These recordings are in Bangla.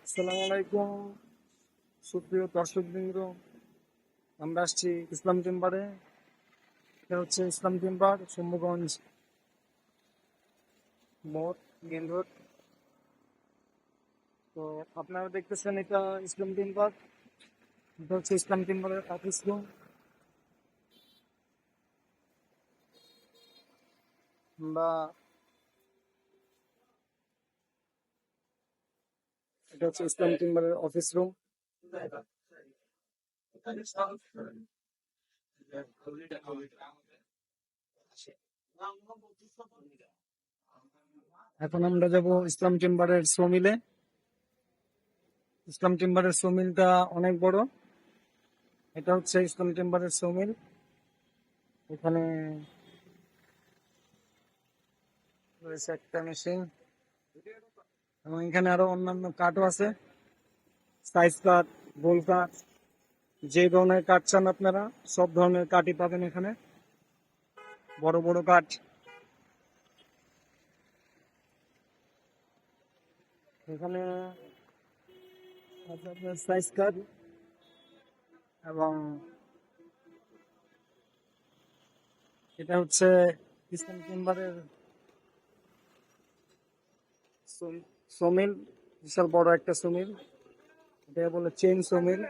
আসসালামু আলাইকুম সুপ্রিয় দর্শকবৃন্দ। আমরা আসছি ইসলাম চেম্বারে। এটা হচ্ছে ইসলাম চেম্বার, শম্ভুগঞ্জ মোড়, মেন রোড। তো আপনারা দেখতেছেন এটা ইসলাম চেম্বার। এটা হচ্ছে ইসলাম চেম্বারের অফিস রুম, বা এটা হচ্ছে ইসলাম চেম্বারের অফিস রুম। এখন আমরা যাব ইসলাম চেম্বারের সমিলে। ইসলাম চেম্বারের সমিলটা অনেক বড়। এটা হচ্ছে ইসলাম চেম্বারের সমিল। এখানে রয়েছে একটা মেশিন, এবং এখানে আরো অন্যান্য কাঠও আছে। সাইজ কাঠ, গোল কাঠ, যে ধরনের কাঠ চান আপনারা সব ধরনের কাঠই পাবেন এখানে। বড় বড় কাঠ, এখানে সাইজ কাঠ, এবং এটা হচ্ছে ইসলাম চেম্বারের সমিল। বিশাল বড় একটা সমিল, এটা বলে চেইন সমিল।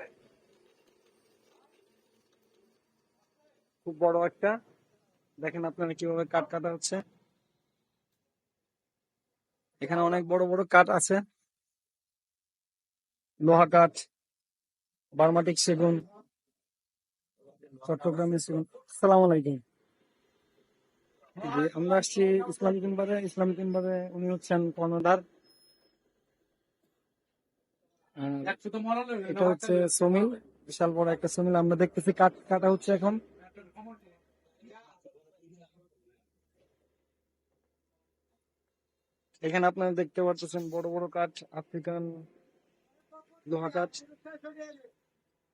খুব বড় একটা, দেখেন আপনারা কিভাবে কাঠ কাটা হচ্ছে। এখানে অনেক বড় বড় কাঠ আছে, লোহা কাঠ, বার্মাটিক সেগুন, চট্টগ্রামের সেগুন। আসসালামু আলাইকুম। জি, আমরা আসছি ইসলাম চেম্বারে। ইসলাম চেম্বারে উনি হচ্ছেন কর্ণধার। এটা হচ্ছে সমিল, বিশাল বড় একটা সমিল। আমরা দেখতেছি কাঠ কাটা হচ্ছে এখন। এখানে আপনারা দেখতে পাচ্ছেন বড় বড় কাঠ, আফ্রিকান লোহা কাঠ।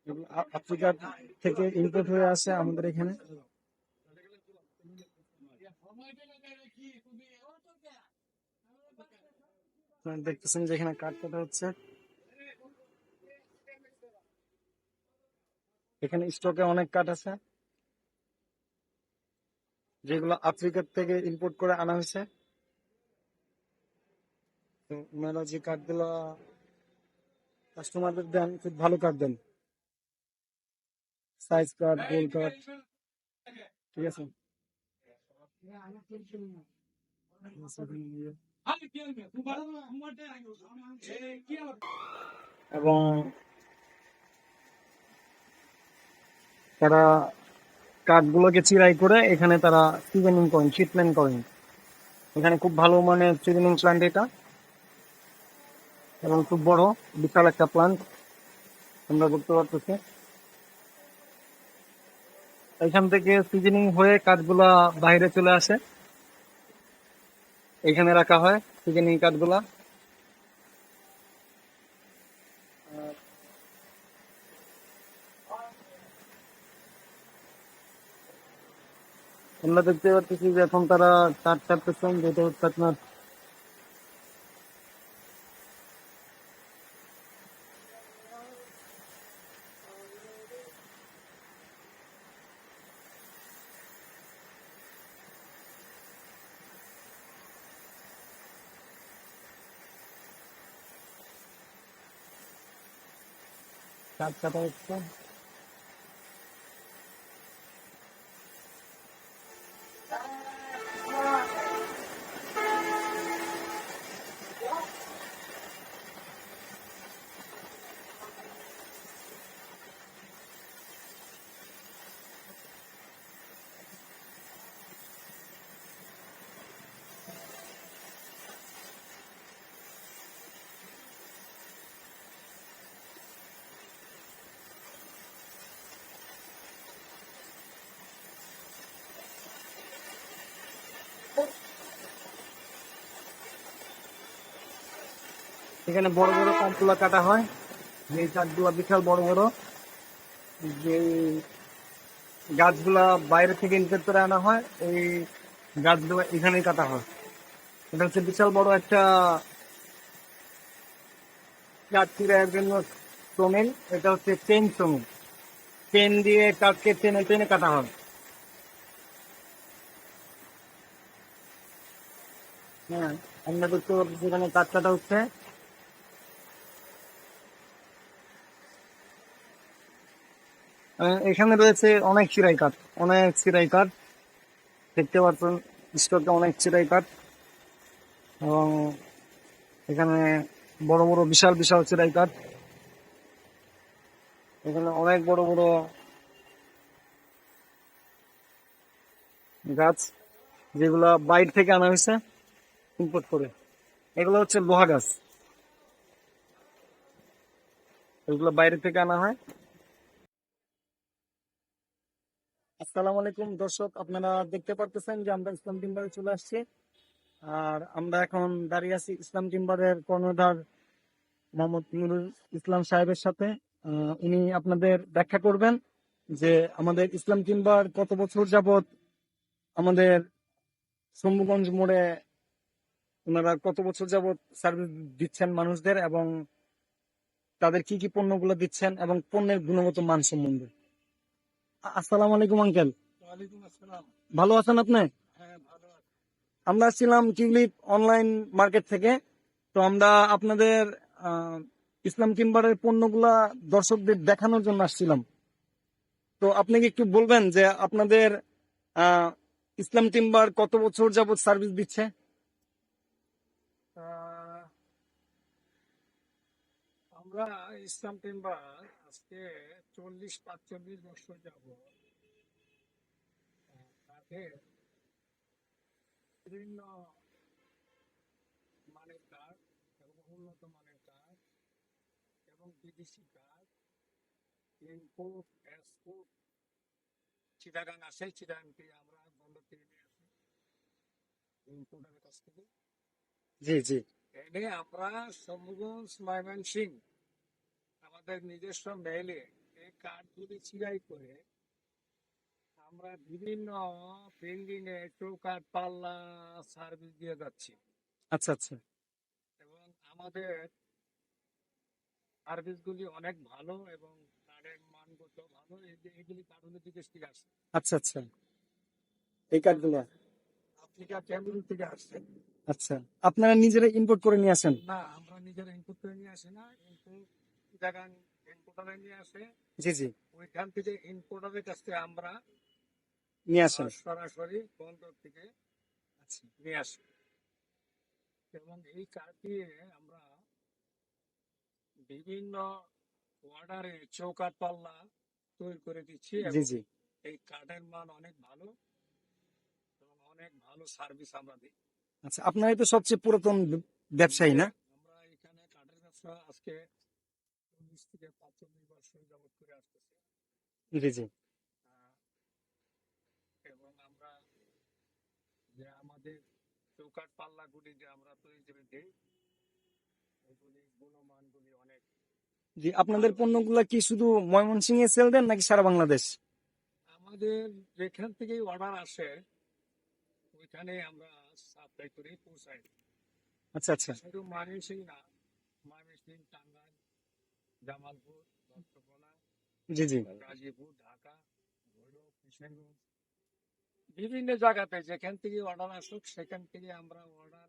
এগুলো আফ্রিকা থেকে ইম্পোর্ট হয়ে আসে আমাদের এখানে। আপনারা দেখতেছেন যে এখানে কাঠ কাটা হচ্ছে। এখানে স্টকে অনেক কাঠ আছে, যেগুলো আফ্রিকা থেকে ইম্পোর্ট করে আনা হয়েছে। তো ওনারা যে কাঠগুলো কাস্টমারদের দেন, খুব ভালো কাঠ দেন। সাইজ কাঠ, গোল কাঠ, ঠিক আছে। এবং তারা কাঠগুলোকে চিরাই করে এখানে তারা সিজনিং করেন, ট্রিটমেন্ট করেন। এখানে খুব ভালো মানের সিজনিং প্ল্যান্ট এটা, এবং খুব বড় বিশাল একটা প্ল্যান্ট আমরা করতে পারতেছি। এখান থেকে সিজনিং হয়ে কাঠগুলা বাইরে চলে আসে, এখানে রাখা হয় সিজনিং কাঠগুলা। আমরা দেখতে পাচ্ছি যে এখন তারা কাঠ কাটতেছেন, যেটা হচ্ছে আপনার কাঠ কাটা হচ্ছে। এখানে বড় বড় কম্পগুলা কাটা হয়, যে কাঠগুলা বিশাল বড় বড়, যে গাছগুলা বাইরে থেকে ইনভেস্ট করে আনা হয়, এই গাছগুলো এখানেই কাটা হয়। এটা হচ্ছে বিশাল বড় একটা কাঠ চিরাইয়ের জন্য শ্রমিক, এটা হচ্ছে চেন শ্রমিক। চেন দিয়ে কাঠকে টেনে টেনে কাটা হয়। হ্যাঁ, আমরা দেখতে পাচ্ছি যেখানে কাঠ কাটা হচ্ছে। এখানে রয়েছে অনেক চিরাই কাঠ, অনেক চিরাই কাঠ দেখতে পাচ্ছেন। স্টকে অনেক চিরাই কাঠ, এবং এখানে বড় বড় বিশাল বিশাল চিরাই কাঠ। এখানে অনেক বড় বড় গাছ, যেগুলা বাইরে থেকে আনা হয়েছে ইম্পোর্ট করে। এগুলো হচ্ছে লোহা গাছ, এগুলো বাইরে থেকে আনা হয়। আসসালামু আলাইকুম দর্শক, আপনারা দেখতে পারতেছেন যে আমরা ইসলাম টিম্বারে চলে আসছি। আর আমরা এখন দাঁড়িয়ে আছি ইসলাম টিম্বারের কর্ণধার মোহাম্মদ নুরুল ইসলাম সাহেবের সাথে। উনি আপনাদের ব্যাখ্যা করবেন যে আমাদের ইসলাম টিম্বার কত বছর যাবত আমাদের শম্ভুগঞ্জ মোড়ে ওনারা কত বছর যাবত সার্ভিস দিচ্ছেন মানুষদের, এবং তাদের কি কি পণ্যগুলো দিচ্ছেন এবং পণ্যের গুণগত মান সম্বন্ধে। আসসালামু আলাইকুম আঙ্কেল। ওয়ালাইকুম আসসালাম। ভালো আছেন আপনি? হ্যাঁ, ভালো আছি। আমরা ছিলাম টিউলিপ অনলাইন মার্কেট থেকে। তো আমরা আপনাদের আহ, ইসলাম টিম্বারের পণ্যগুলা দর্শকদের দেখানোর জন্য আসছিলাম। তো আপনি কি একটু বলবেন যে আপনাদের আহ, ইসলাম টিম্বার কত বছর যাবত সার্ভিস দিচ্ছে? আহ, আমরা ইসলাম টিম্বার আজকে 40-45 বছর যাব কাঠের বিভিন্ন মানের কাঠ এবং উন্নত মানের কাঠ এবং বিদেশি কাঠ, ইম্পোর্ট এক্সপোর্ট। চিটাগাং আসে, চিটাগাং থেকে আমরা বন্দর থেকে নিয়ে আসি ইম্পোর্টারের কাছ থেকে। জি জি। এনে আমরা শম্ভুগঞ্জ, ময়মনসিংহ আমাদের নিজস্ব মেলে এই কাঠগুলি চিরাই করে আমরা বিভিন্ন বিল্ডিং এ চৌকাঠ পাল্লা সার্ভিস দিয়ে যাচ্ছি। আচ্ছা আচ্ছা। এবং আমাদের সার্ভিস গুলি অনেক ভালো এবং কাঠের মানগত ভালো। এই যে এগুলি কাঠগুলি বিদেশ থেকে আসছে। আচ্ছা আচ্ছা, এই কার্ডগুলো। আফ্রিকা ক্যামেরুন থেকে আসছে। আচ্ছা, আপনারা নিজেরা ইম্পোর্ট করে নিয়ে আসেন? না, আমরা নিজেরা ইনপুট করে নিয়ে আসি না, কিন্তু জায়গা ইম্পোর্টারে নিয়ে আসে। জি জি। ওইখান থেকে ইম্পোর্টারের কাছ থেকে আমরা নিয়ে আসেন। সরাসরি বন্দর থেকে আচ্ছা নিয়ে আসি। এবং এই কাঠ দিয়ে আমরা বিভিন্ন অর্ডারে চৌকাঠ পাল্লা তৈরি করে দিচ্ছি। জি এবং জি। এই কাঠের মান অনেক ভালো এবং অনেক ভালো সার্ভিস আমরা দিই। আচ্ছা, আপনারাই তো সবচেয়ে পুরাতন ব্যবসায়ী না? আমরা এখানে কাঠের ব্যবসা আজকে 40 থেকে 45 বছর যাবত করে আসতেছি। জি জি। আহ, এবং আমরা যে আমাদের চৌকাঠ পাল্লাগুলি যে আমরা তৈরি করে দিই, এগুলি গুণমানগুলি অনেক জি, আপনাদের ভালো। পণ্যগুলা কি শুধু ময়মনসিংহে সেল দেন নাকি সারা বাংলাদেশ? আমাদের যেখান থেকেই অর্ডার আসে ওইখানে আমরা সাপ্লাই করে পৌঁছাই। আচ্ছা আচ্ছা। শুধু ময়মনসিংহ না, ময়মনসিংহ, টাঙ্গাইল, জামালপুর, নেত্রকোনা, জি জি। গাজীপুর, ঢাকা, ভৈরব, কিশোরগঞ্জ, বিভিন্ন জায়গাতে যেখান থেকে অর্ডার আসুক সেখান থেকে আমরা অর্ডার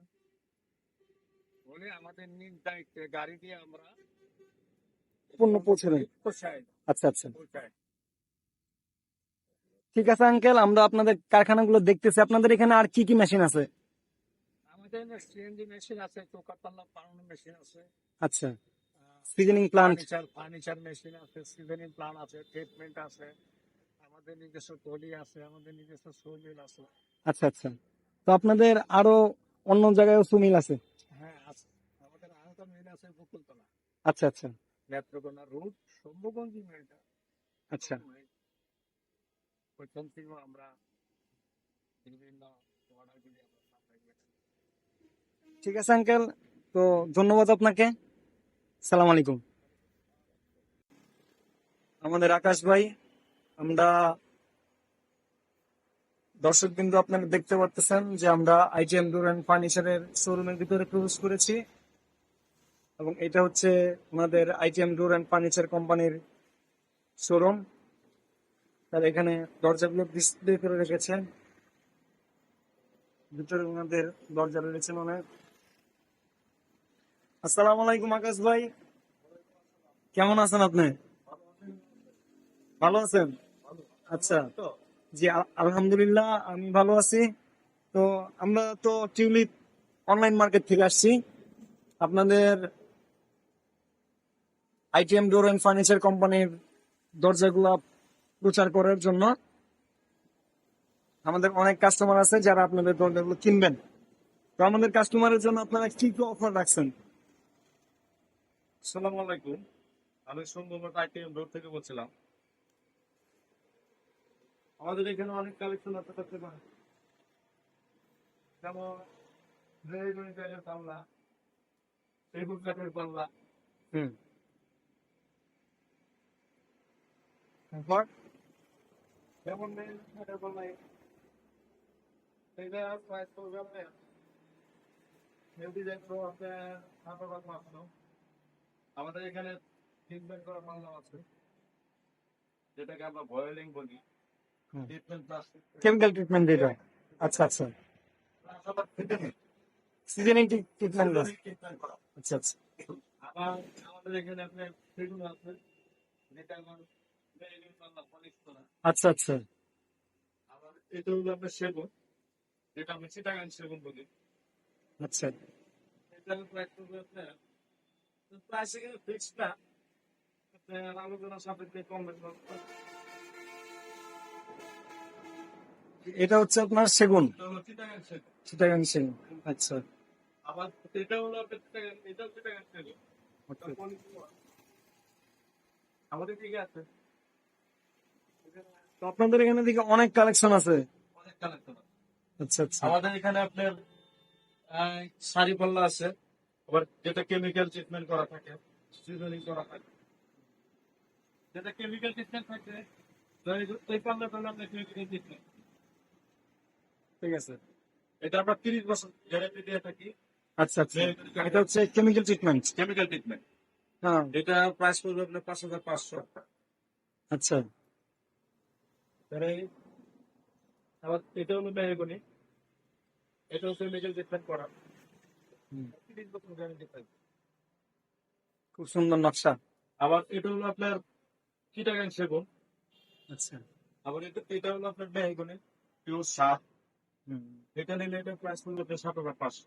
বলে আমাদের নিজ দায়িত্বে গাড়ি দিয়ে আমরা পণ্য পৌঁছে দেন? পৌঁছাই আচ্ছা আচ্ছা। পৌঁছাই। ঠিক আছে আঙ্কেল, আমরা আপনাদের কারখানাগুলো দেখতেছি। আপনাদের এখানে আর কি কি মেশিন আছে? আমাদের সিএনজি মেশিন আছে, চৌকাঠ পাল্লা বানানো মেশিন আছে, আচ্ছা, seasoning plant. Furniture furniture machine আছে, সিজনিং প্ল্যান আছে, ট্রিটমেন্ট আছে, আমাদের নিজস্ব টলি আছে, আমাদের নিজস্ব সোমিল আছে। আচ্ছা আচ্ছা। তো আপনাদের আরো অন্য জায়গায়ও সুমিল আছে? হ্যাঁ আছে, আমাদের আরেকটা মিল আছে বকুলতলা, আচ্ছা আচ্ছা। নেত্রকোনা রুট, শম্ভুগঞ্জ মিলটা। আচ্ছা, ওইখান থেকেও আমরা বিভিন্ন অর্ডারগুলি আমরা সাপ্লাই করে থাকি। ঠিক আছে আঙ্কেল, তো ধন্যবাদ আপনাকে। সালাম আলাইকুম। আমাদের আকাশ ভাই, আমরা দর্শক বিন্দু আপনারা দেখতে পারতেছেন যে আমরা আইজিএম ডোর অ্যান্ড ফার্নিচারের শোরুমের ভিতরে প্রবেশ করেছি। এবং এটা হচ্ছে ওনাদের আইটিএম ডোর অ্যান্ড ফার্নিচার কোম্পানির শোরুম। তার এখানে দরজাগুলো ডিসপ্লে করে রেখেছেন, ভিতরে ওনাদের দরজা রয়েছে অনেক। আসসালামু আলাইকুম আকাশ ভাই, কেমন আছেন আপনি? ভালো আছেন? আচ্ছা, জি আলহামদুলিল্লাহ আমি ভালো আছি। তো আমরা তো টিউলিপ অনলাইন মার্কেট থেকে আসছি আপনাদের আইটিএম ডোর অ্যান্ড ফার্নিচার কোম্পানির দরজাগুলো প্রচার করার জন্য। আমাদের অনেক কাস্টমার আছে যারা আপনাদের দরজাগুলো কিনবেন। তো আমাদের কাস্টমারের জন্য আপনারা কি কি অফার রাখছেন? আসসালামু আলাইকুম। আমি সুন্দরবন আইটিএম রোড থেকে বলছিলাম। আমাদের এখানে অনেক কালেকশন আছে করতে পারেন, যেমন রেডিমেড কাঠের পাল্লা, টেবিল কাঠের পাল্লা, হুম, তারপর যেমন মেন কাঠের পাল্লা, এটা প্রাইস পড়বে আপনার নিউ ডিজাইন প্রো আপনার 8,000 মাত্র। আমাদের এখানে ট্রিটমেন্ট করা পাল্লা আছে, যেটাকে আমরা বয়েলিং বলি, হুম। ট্রিটমেন্ট প্লাস্টিক কেমিক্যাল ট্রিটমেন্ট যেটা, আচ্ছা আচ্ছা, সিজনিং ট্রিটমেন্ট, ট্রিটমেন্ট করা। আচ্ছা আচ্ছা আবার আমাদের এখানে আপনার সেগুন আছে, যেটা আমার বেরিং পাল্লা পলিশ করা। আচ্ছা আচ্ছা আবার এটা হলো আপনার সেগুন, যেটা আমি চিটাগাং সেগুন বলি। আচ্ছা। এটা প্রাইস করবে আপনার, প্রাইস এখানে ফিক্সড না, আপনার আলোচনা সাপেক্ষে কম বেশি হবে। এটা হচ্ছে আপনার সেগুন, এটা হলো চিটাগাং সেগুন। চিটাগাং সেগুন, আচ্ছা আবার এটা হলো আপনার চিটাগাং, এটাও চিটাগাং সেগুন। আচ্ছা। এটা পলিশ করা। আমাদের দিকে আছে এখানে তো আপনাদের এখানে দিকে অনেক কালেকশন আছে। অনেক কালেকশন আছে। আচ্ছা আচ্ছা আমাদের এখানে আপনার শাড়ি পাল্লা আছে, আবার যেটা কেমিক্যাল ট্রিটমেন্ট করা থাকে, সিজনিং করা থাকে, যেটা কেমিক্যাল ট্রিটমেন্ট থাকে, তো এই পাল্লা পাল্লা আপনার কেমিক্যাল ট্রিটমেন্ট। ঠিক আছে, এটা আমরা 30 বছর গ্যারান্টি দিয়ে থাকি। আচ্ছা আচ্ছা। এটা হচ্ছে কেমিক্যাল ট্রিটমেন্ট। কেমিক্যাল ট্রিটমেন্ট, হ্যাঁ, এটা প্রাইস পড়বে আপনার 5,500। আচ্ছা আবার এটা হলো মেহগনি, এটা হচ্ছে কেমিক্যাল ট্রিটমেন্ট করা, হুম, 30 বছর গ্যারান্টি থাকবে। খুব সুন্দর নকশা। আবার এটা হলো আপনার চিটাগাং সেগুন, আচ্ছা, আবার এটা হলো আপনার মেহগনি পিওর সাত। হুম, এটা নিলে এটা প্রাইস পড়বে আপনার 7,500।